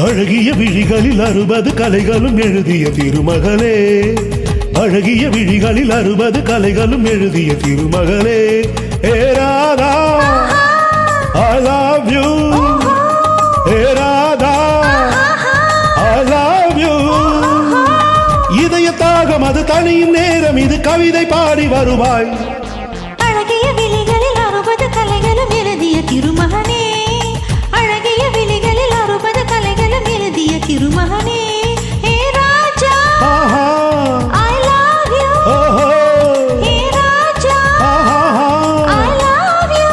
அழகிய விழிகளில் 60 கலைகளும் எழுதிய திருமகளே, அழகிய விழிகளில் 60 கலைகளும் எழுதிய திருமகளே. ஏ Radha, I love you. A Radha, I love you. இதய தாகம் அது தனியும் நேரம், இது கவிதை பாடி வருவாய். அழகிய விழிகளில் 60 கலைகளும் எழுதிய திருமகனே, அழகிய விழிகளில் 60 கலைகளும் எழுதிய திருமகனே. ஏ ராஜா, I love you. A Raja, I love you.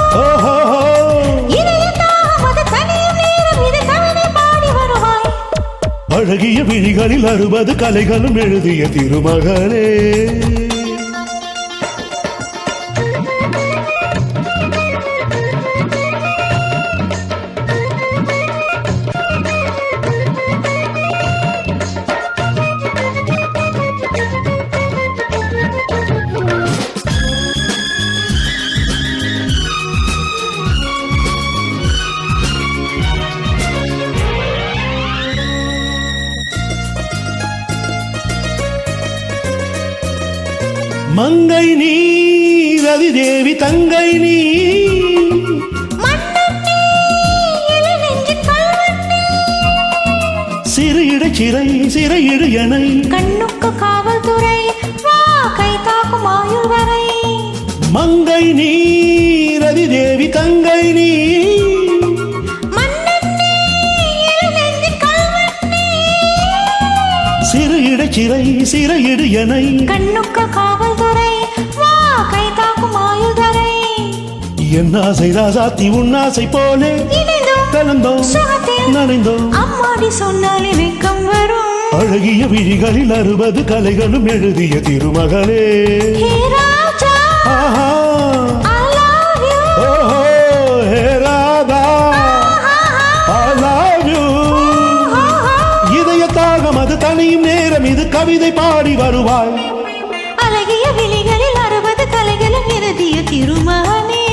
இதய தாகம் அது தனியும் நேரம், இது கவிதை பாடி வருவாய். அழகிய விழிகளில் 60 கலைகளும் எழுதிய திருமகளே. மங்கை நீ ரதி தேவி தங்கை நீ, சிறு இடை சிறை சிறையிடு எனை, கண்ணுக்கு காவல்துறை வா கை தாக்கும் ஆயுள் வரை. மங்கை நீ ரதி தேவி தங்கை நீ, சிறு இடை சிறை சிறையிடு எனை, கண்ணுக்கு காவல்துறை வா கை தாக்கும் ஆயுள் வரை. என் ஆசை ராசாத்தி உன்னாசை போலே கலந்தோம் நனைந்தோம், அம்மாடி சொன்னாலே வெக்கம் வரும். அழகிய விழிகளில் 60 கலைகளும் எழுதிய திருமகளே. ஹே ராஜா, I love you. ஓஹோ ஹே ராதா, I love you. இதய தாகம் அது தனியும் நேரம், இது கவிதை பாடி வருவாய். அழகிய விழிகளில் 60 கலைகளும் எழுதிய திருமகனே.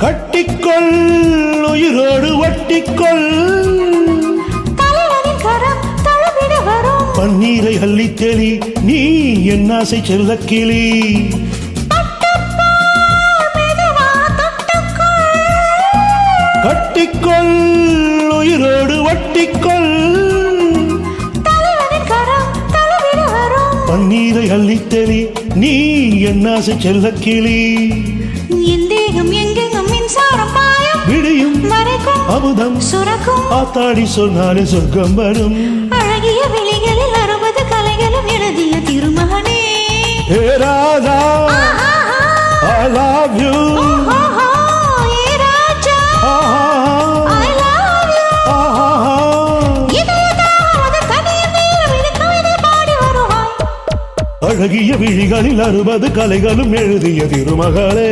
கட்டிக்கொள் உயிரோடு ஒட்டிக்கொள், தலைவனின் கரம் தழுவிட வரும். பன்னீரை அள்ளி தெளி நீ என் ஆசை செல்ல கிளி. கட்டிக்கொள் உயிரோடு ஒட்டிக்கொள், தலைவனின் கரம் தழுவிட வரும். பன்னீரை அள்ளி தெளி நீ என் ஆசை செல்ல கிளி. என் தேகம் எங்கெங்கும் மின்சாரம் பாயும், விடியும் மறைக்கும் அமுதம் சுரக்கும். ஆத்தாடி சொன்னாலே சொர்க்கம் வரும். அழகிய விழிகளில் 60 கலைகளும் எழுதிய திருமகனே. ஹே Radha, I love you. A Raja, I love you. இதய தாகம் அது தனியும் நேரம், இது கவிதை பாடி வருவாய். அழகிய விழிகளில் 60 கலைகளும் எழுதிய திருமகளே.